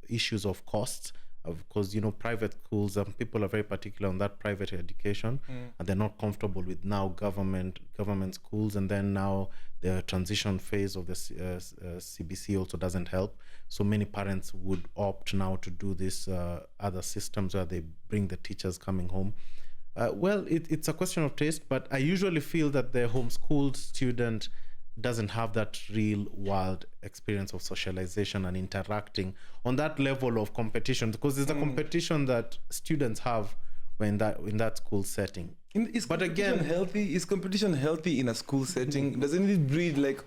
issues of cost. because private schools, people are very particular on that private education, and they're not comfortable with now government schools, and then now the transition phase of the CBC also doesn't help. So many parents would opt now to do this other systems where they bring the teachers coming home. Well, it's a question of taste, but I usually feel that the homeschooled student doesn't have that real wild experience of socialization and interacting on that level of competition, because there's a competition that students have when in that school setting. Is
competition healthy in a school setting? Doesn't it breed, like,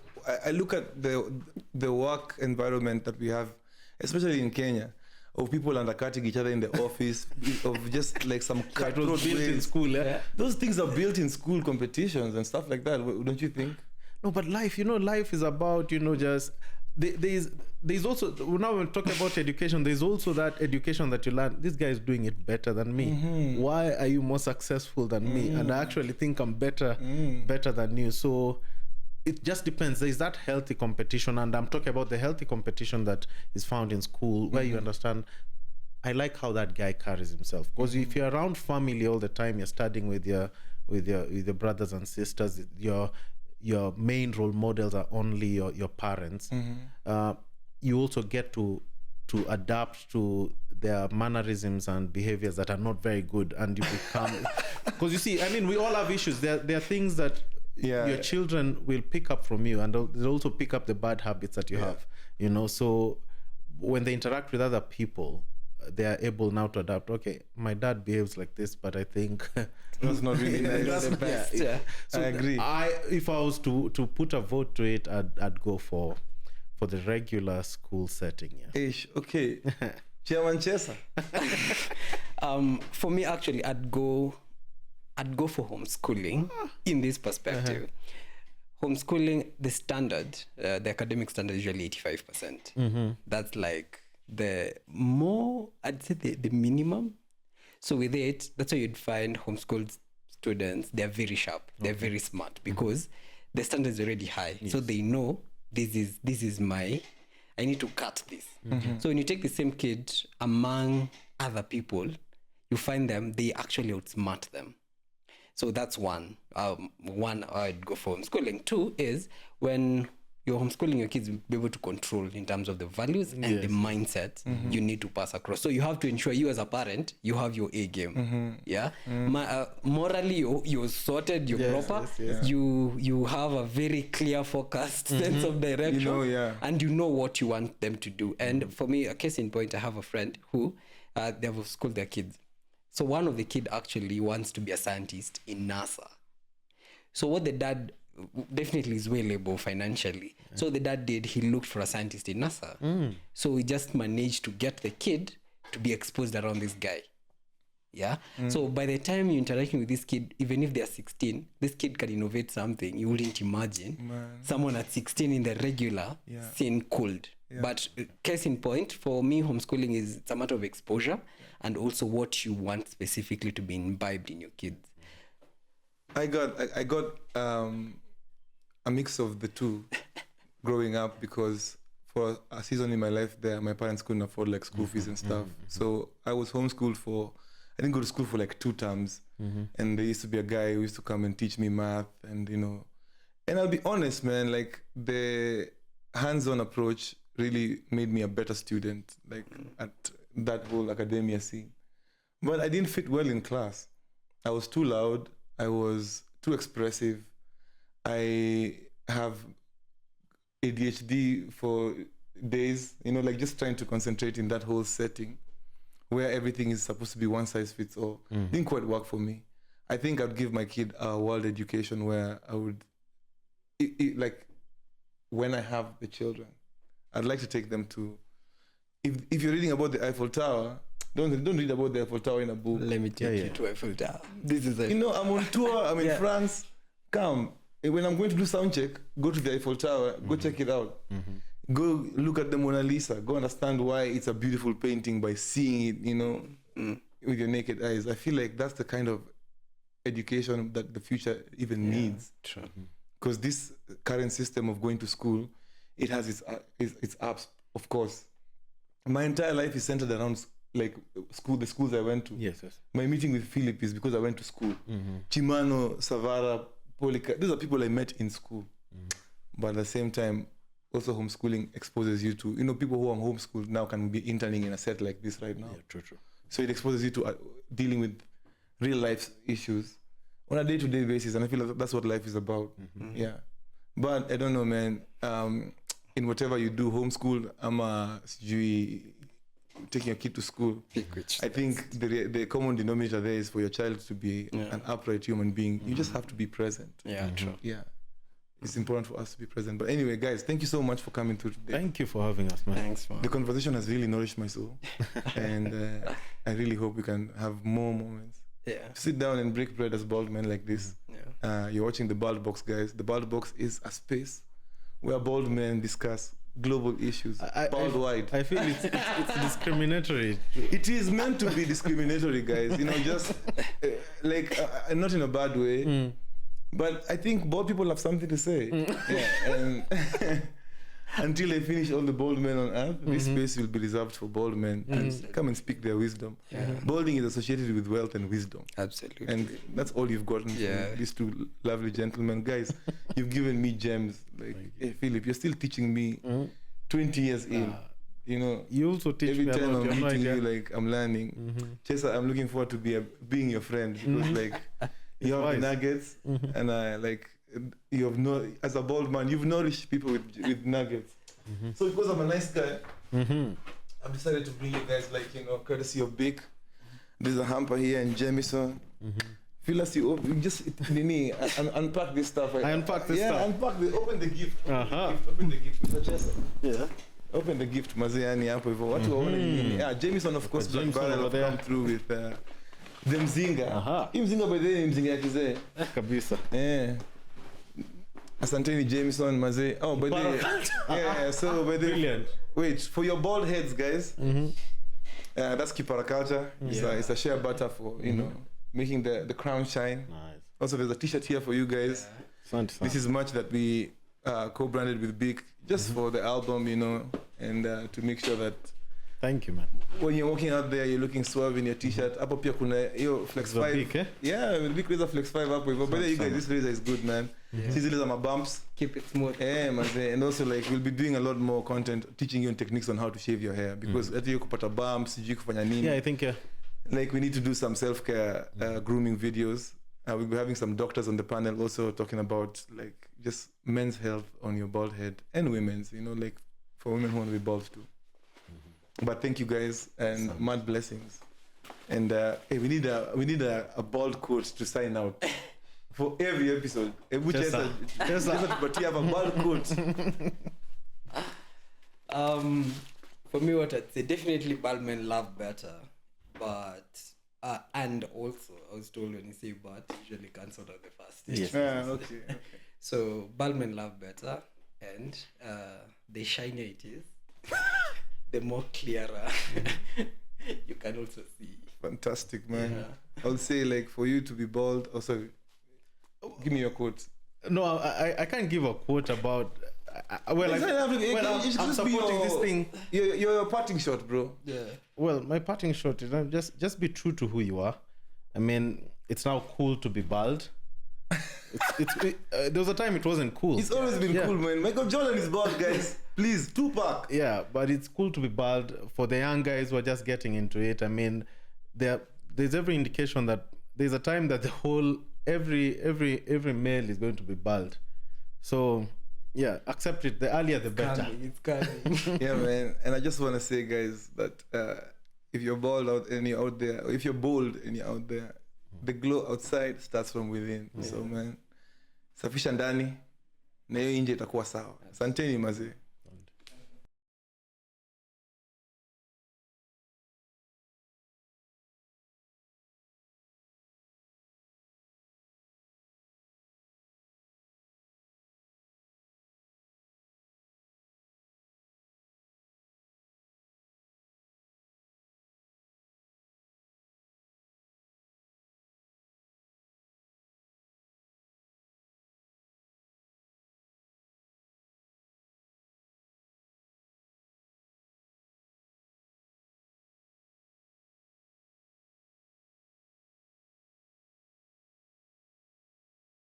I look at the work environment that we have, especially in Kenya, of people undercutting each other in the office, of just like some cutthroat
built in school.
Those things are built in school competitions and stuff like that, don't you think?
No, but life is about, just there's also, now we're talking about education, there's also that education that you learn, this guy is doing it better than me. Why are you more successful than me? And I actually think I'm better than you. So it just depends. There's that healthy competition, and I'm talking about the healthy competition that is found in school, where you understand, I like how that guy carries himself. Because if you're around family all the time, you're studying with your brothers and sisters, your main role models are only your parents. You also get to adapt to their mannerisms and behaviors that are not very good, and you become, because you see, I mean, we all have issues. There are things that your children will pick up from you, and they'll also pick up the bad habits that you have, so when they interact with other people, they are able now to adapt. Okay, my dad behaves like this, but I think
that's not really nice.
That's the best.
So I agree.
If I was to put a vote to it, I'd go for the regular school setting.
Ish, okay. Chairman Chesa.
For me, actually, I'd go for homeschooling in this perspective. Homeschooling, the standard, the academic standard is usually 85%. That's like I'd say the minimum. So with it, that's why you'd find homeschooled students, they're very sharp, they're very smart, because the standard is already high. Yes. So they know this is I need to cut this. So when you take the same kid among other people, you find they actually outsmart them. So that's one. One, I'd go for homeschooling. Two is when you're homeschooling your kids, be able to control in terms of the values and the mindset you need to pass across. So you have to ensure, you as a parent, you have your A game. Morally, you're sorted, you're proper. You have a very clear, focused sense of direction, and you know what you want them to do. And for me, a case in point, I have a friend who they have homeschooled their kids. So one of the kid actually wants to be a scientist in NASA. So what the dad definitely is well able financially. So the dad he looked for a scientist in NASA. So he just managed to get the kid to be exposed around this guy. So by the time you're interacting with this kid, even if they're 16, this kid can innovate something you wouldn't imagine. Someone at 16 in the regular scene could. But case in point, for me, homeschooling it's a matter of exposure and also what you want specifically to be imbibed in your kids.
I got a mix of the two growing up, because for a season in my life there, my parents couldn't afford like school fees and stuff. So I was homeschooled I didn't go to school for like 2 terms. And there used to be a guy who used to come and teach me math, and and I'll be honest, man, like the hands-on approach really made me a better student, like at that whole academia scene. But I didn't fit well in class. I was too loud. I was too expressive. I have ADHD for days, like just trying to concentrate in that whole setting where everything is supposed to be one size fits all. Didn't quite work for me. I think I'd give my kid a world education where I would, like when I have the children, I'd like to take them to, if you're reading about the Eiffel Tower, don't read about the Eiffel Tower in a book.
Let me take you to Eiffel Tower. This is
I'm on tour, I'm in France. Come, when I'm going to do sound check, go to the Eiffel Tower, go check it out. Go look at the Mona Lisa, go understand why it's a beautiful painting by seeing it, with your naked eyes. I feel like that's the kind of education that the future even needs.
True.
Because this current system of going to school, it has its ups, of course. My entire life is centered around like the schools I went to.
Yes.
My meeting with Philip is because I went to school. Chimano, Savara, Polika, these are people I met in school. But at the same time, also homeschooling exposes you to, people who are homeschooled now can be interning in a set like this right now.
Yeah, true.
So it exposes you to dealing with real life issues on a day-to-day basis, and I feel like that's what life is about. Yeah, but I don't know, man. In whatever you do, homeschool, taking a kid to school. I think the common denominator there is for your child to be an upright human being. You just have to be present.
Yeah, true.
Yeah, it's important for us to be present. But anyway, guys, thank you so much for coming through today.
Thank you for having us, man.
Thanks, man.
The conversation has really nourished my soul, and I really hope we can have more moments.
Yeah.
Sit down and break bread as bald men like this.
Yeah.
You're watching the Bald Box, guys. The Bald Box is a space where bald men discuss global issues, bald-wide.
I feel it's discriminatory.
It is meant to be discriminatory, guys. Just not in a bad way. But I think bald people have something to say. Yeah, and until they finish all the bald men on earth, this space will be reserved for bald men to come and speak their wisdom. Balding is associated with wealth and wisdom.
Absolutely.
And that's all you've gotten from these two lovely gentlemen. Guys, you've given me gems. Hey, Philip, you're still teaching me 20 years in.
You also teach
every
me
time
about
I'm meeting
idea.
you, I'm learning. Chesa, I'm looking forward to being your friend because you have the nuggets, and you have as a bald man, you've nourished people with nuggets. So because I'm a nice guy, I've decided to bring you guys courtesy of Bic. There's a hamper here in Jameson. Feel us, you just unpack this stuff.
I unpack this stuff.
Yeah, open the gift. Open the gift, Mr. Chesa.
Yeah.
Open the gift, Mazeani hapo hivyo. Watu waone nini. Yeah, Jameson of course Black Barrel have come through with the mzinga. Hii mzinga by the way ni mzinga ya kizee.
Kabisa.
Asanteni Jameson mazee. Oh, by the way. Yeah, so by the
Brilliant.
Wait, for your bald heads, guys. That's Kipara culture. It's a shea butter for, making the crown shine.
Nice.
Also, there's a t-shirt here for you guys. This is much that we co-branded with Bic just for the album, and to make sure that
thank you, man.
When you're walking out there, you're looking suave in your t-shirt. Hapo pia kuna hiyo Flex 5.
Bic, eh?
Yeah, Bic Razor Flex 5 hapo hivyo. But you guys, this razor is good, man. These are my bumps.
Keep it smooth.
Yeah, man. And also we'll be doing a lot more content teaching you techniques on how to shave your hair because ati kupata bumps, sijui kufanya nini.
Yeah, I think
we need to do some self-care grooming videos. We'll be having some doctors on the panel also talking about just men's health on your bald head and women's, for women who want to be bald too. But thank you guys and mad blessings. And hey, we need a bald quote to sign out for every episode. But you have a bald quote.
For me, what I'd say, definitely bald men love better, but and also I was told when you say but usually cancelled on the first stage.
Okay.
So bald men love better, and the shinier it is, the more clearer you can also see.
Fantastic, man. I would say for you to be bald, also give me your quote.
No, I can't give a quote about I'm supporting this thing.
Your parting shot, bro.
Yeah.
Well, my parting shot is just be true to who you are. I mean, it's now cool to be bald. There was a time it wasn't cool.
It's always been cool, man. Michael Jordan is bald, guys. Please, Tupac.
Yeah, but it's cool to be bald for the young guys who are just getting into it. I mean, there's every indication that there's a time that the whole every male is going to be bald. So yeah, accept it. The earlier the better.
It's coming.
Yeah, man. And I just want to say, guys, that if you're bald and you're out there, or if you're bold and you're out there, the glow outside starts from within. So man, safisha ndani na hiyo nje itakuwa sawa. Asanteni mazee.